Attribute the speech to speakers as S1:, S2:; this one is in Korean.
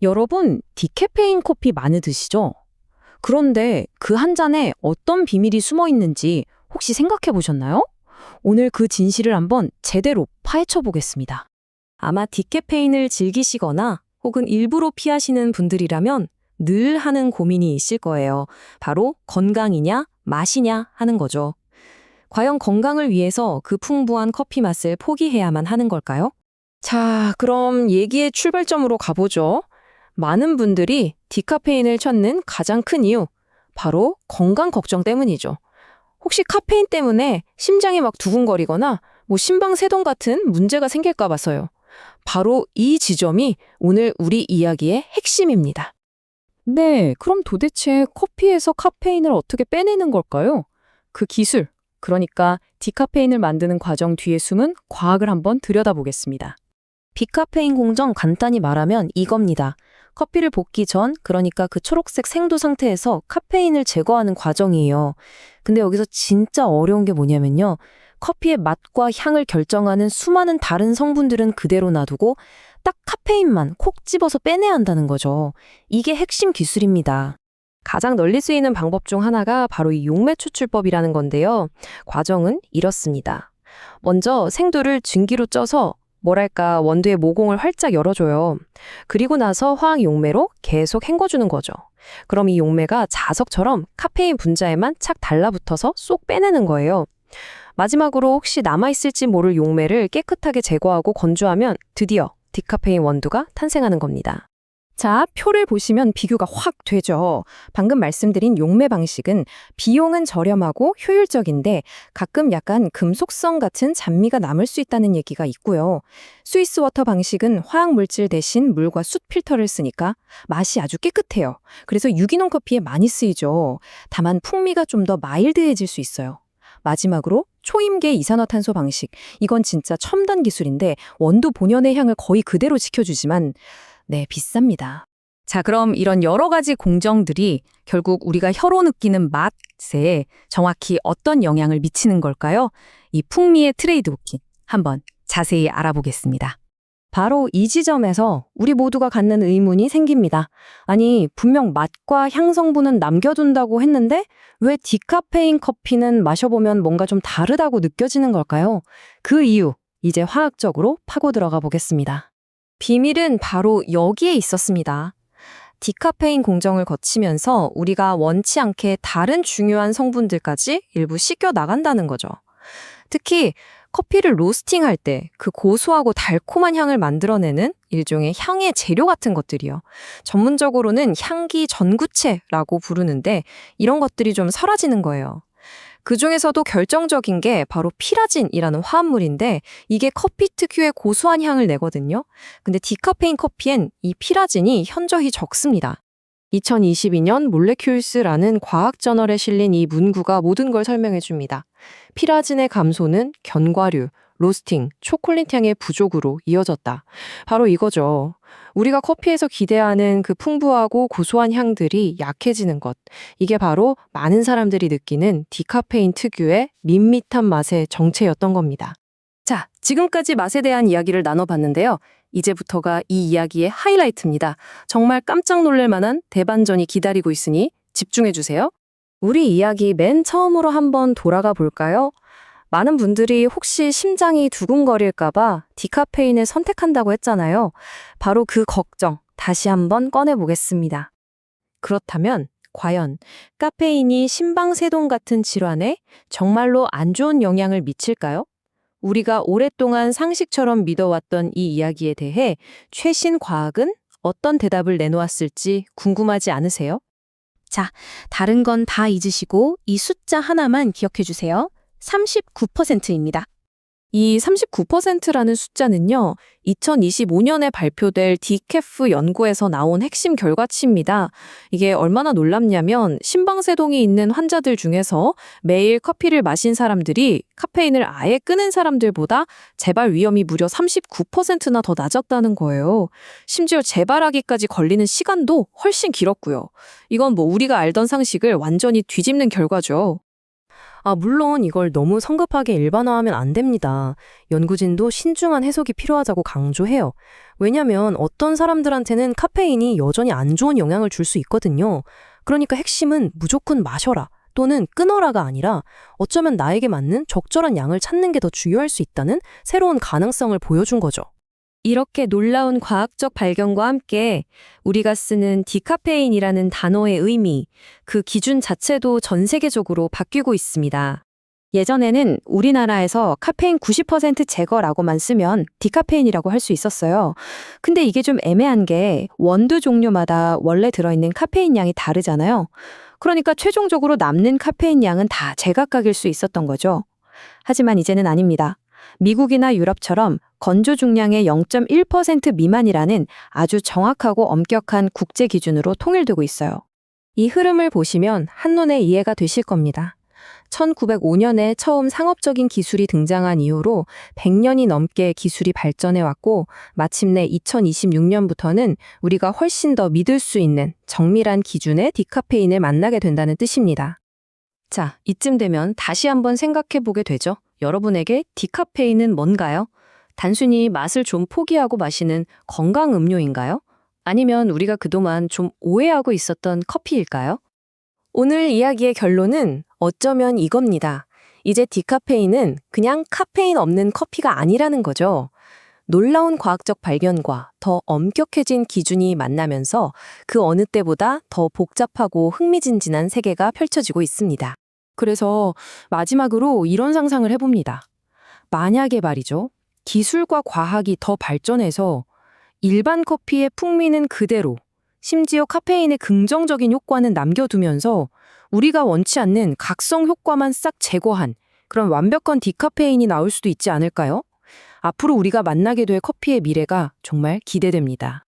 S1: 여러분, 디카페인 커피 많이 드시죠? 그런데 그 한 잔에 어떤 비밀이 숨어 있는지 혹시 생각해 보셨나요? 오늘 그 진실을 한번 제대로 파헤쳐 보겠습니다. 아마 디카페인을 즐기시거나 혹은 일부러 피하시는 분들이라면 늘 하는 고민이 있을 거예요. 바로 건강이냐, 맛이냐 하는 거죠. 과연 건강을 위해서 그 풍부한 커피 맛을 포기해야만 하는 걸까요? 자, 그럼 얘기의 출발점으로 가보죠. 많은 분들이 디카페인을 찾는 가장 큰 이유, 바로 건강 걱정 때문이죠. 혹시 카페인 때문에 심장이 막 두근거리거나 심방세동 같은 문제가 생길까 봐서요. 바로 이 지점이 오늘 우리 이야기의 핵심입니다. 네, 그럼 도대체 커피에서 카페인을 어떻게 빼내는 걸까요? 그 기술, 그러니까 디카페인을 만드는 과정 뒤에 숨은 과학을 한번 들여다보겠습니다. 디카페인 공정 간단히 말하면 이겁니다. 커피를 볶기 전, 그러니까 그 초록색 생두 상태에서 카페인을 제거하는 과정이에요. 근데 여기서 진짜 어려운 게 뭐냐면요. 커피의 맛과 향을 결정하는 수많은 다른 성분들은 그대로 놔두고 딱 카페인만 콕 집어서 빼내야 한다는 거죠. 이게 핵심 기술입니다. 가장 널리 쓰이는 방법 중 하나가 바로 이 용매 추출법이라는 건데요. 과정은 이렇습니다. 먼저 생두를 증기로 쪄서 원두의 모공을 활짝 열어줘요. 그리고 나서 화학 용매로 계속 헹궈주는 거죠. 그럼 이 용매가 자석처럼 카페인 분자에만 착 달라붙어서 쏙 빼내는 거예요. 마지막으로 혹시 남아있을지 모를 용매를 깨끗하게 제거하고 건조하면 드디어 디카페인 원두가 탄생하는 겁니다. 자, 표를 보시면 비교가 확 되죠. 방금 말씀드린 용매 방식은 비용은 저렴하고 효율적인데 가끔 약간 금속성 같은 잔미가 남을 수 있다는 얘기가 있고요. 스위스 워터 방식은 화학물질 대신 물과 숯 필터를 쓰니까 맛이 아주 깨끗해요. 그래서 유기농 커피에 많이 쓰이죠. 다만 풍미가 좀 더 마일드해질 수 있어요. 마지막으로 초임계 이산화탄소 방식. 이건 진짜 첨단 기술인데 원두 본연의 향을 거의 그대로 지켜주지만 네, 비쌉니다. 자, 그럼 이런 여러 가지 공정들이 결국 우리가 혀로 느끼는 맛에 정확히 어떤 영향을 미치는 걸까요? 이 풍미의 트레이드오프 한번 자세히 알아보겠습니다. 바로 이 지점에서 우리 모두가 갖는 의문이 생깁니다. 아니, 분명 맛과 향 성분은 남겨둔다고 했는데 왜 디카페인 커피는 마셔보면 뭔가 좀 다르다고 느껴지는 걸까요? 그 이유, 이제 화학적으로 파고 들어가 보겠습니다. 비밀은 바로 여기에 있었습니다. 디카페인 공정을 거치면서 우리가 원치 않게 다른 중요한 성분들까지 일부 씻겨 나간다는 거죠. 특히 커피를 로스팅할 때 그 고소하고 달콤한 향을 만들어내는 일종의 향의 재료 같은 것들이요. 전문적으로는 향기 전구체라고 부르는데 이런 것들이 좀 사라지는 거예요. 그 중에서도 결정적인 게 바로 피라진이라는 화합물인데 이게 커피 특유의 고소한 향을 내거든요. 근데 디카페인 커피엔 이 피라진이 현저히 적습니다. 2022년 몰레큘스라는 과학 저널에 실린 이 문구가 모든 걸 설명해 줍니다. 피라진의 감소는 견과류, 로스팅, 초콜릿 향의 부족으로 이어졌다. 바로 이거죠. 우리가 커피에서 기대하는 그 풍부하고 고소한 향들이 약해지는 것. 이게 바로 많은 사람들이 느끼는 디카페인 특유의 밋밋한 맛의 정체였던 겁니다. 자, 지금까지 맛에 대한 이야기를 나눠봤는데요. 이제부터가 이 이야기의 하이라이트입니다. 정말 깜짝 놀랄 만한 대반전이 기다리고 있으니 집중해주세요. 우리 이야기 맨 처음으로 한번 돌아가 볼까요? 많은 분들이 혹시 심장이 두근거릴까봐 디카페인을 선택한다고 했잖아요. 바로 그 걱정 다시 한번 꺼내보겠습니다. 그렇다면 과연 카페인이 심방세동 같은 질환에 정말로 안 좋은 영향을 미칠까요? 우리가 오랫동안 상식처럼 믿어왔던 이 이야기에 대해 최신 과학은 어떤 대답을 내놓았을지 궁금하지 않으세요? 자, 다른 건 다 잊으시고 이 숫자 하나만 기억해 주세요. 39%입니다. 이 39%라는 숫자는요, 2025년에 발표될 디캐프 연구에서 나온 핵심 결과치입니다. 이게 얼마나 놀랍냐면 심방세동이 있는 환자들 중에서 매일 커피를 마신 사람들이 카페인을 아예 끊은 사람들보다 재발 위험이 무려 39%나 더 낮았다는 거예요. 심지어 재발하기까지 걸리는 시간도 훨씬 길었고요. 이건 우리가 알던 상식을 완전히 뒤집는 결과죠.
S2: 물론 이걸 너무 성급하게 일반화하면 안 됩니다. 연구진도 신중한 해석이 필요하다고 강조해요. 왜냐면 어떤 사람들한테는 카페인이 여전히 안 좋은 영향을 줄 수 있거든요. 그러니까 핵심은 무조건 마셔라 또는 끊어라가 아니라 어쩌면 나에게 맞는 적절한 양을 찾는 게 더 중요할 수 있다는 새로운 가능성을 보여준 거죠.
S1: 이렇게 놀라운 과학적 발견과 함께 우리가 쓰는 디카페인이라는 단어의 의미, 그 기준 자체도 전 세계적으로 바뀌고 있습니다. 예전에는 우리나라에서 카페인 90% 제거라고만 쓰면 디카페인이라고 할 수 있었어요. 근데 이게 좀 애매한 게 원두 종류마다 원래 들어있는 카페인 양이 다르잖아요. 그러니까 최종적으로 남는 카페인 양은 다 제각각일 수 있었던 거죠. 하지만 이제는 아닙니다. 미국이나 유럽처럼 건조 중량의 0.1% 미만이라는 아주 정확하고 엄격한 국제 기준으로 통일되고 있어요. 이 흐름을 보시면 한눈에 이해가 되실 겁니다. 1905년에 처음 상업적인 기술이 등장한 이후로 100년이 넘게 기술이 발전해왔고 마침내 2026년부터는 우리가 훨씬 더 믿을 수 있는 정밀한 기준의 디카페인을 만나게 된다는 뜻입니다. 자, 이쯤 되면 다시 한번 생각해 보게 되죠. 여러분에게 디카페인은 뭔가요? 단순히 맛을 좀 포기하고 마시는 건강 음료인가요? 아니면 우리가 그동안 좀 오해하고 있었던 커피일까요? 오늘 이야기의 결론은 어쩌면 이겁니다. 이제 디카페인은 그냥 카페인 없는 커피가 아니라는 거죠. 놀라운 과학적 발견과 더 엄격해진 기준이 만나면서 그 어느 때보다 더 복잡하고 흥미진진한 세계가 펼쳐지고 있습니다. 그래서 마지막으로 이런 상상을 해봅니다. 만약에 말이죠. 기술과 과학이 더 발전해서 일반 커피의 풍미는 그대로, 심지어 카페인의 긍정적인 효과는 남겨두면서 우리가 원치 않는 각성 효과만 싹 제거한 그런 완벽한 디카페인이 나올 수도 있지 않을까요? 앞으로 우리가 만나게 될 커피의 미래가 정말 기대됩니다.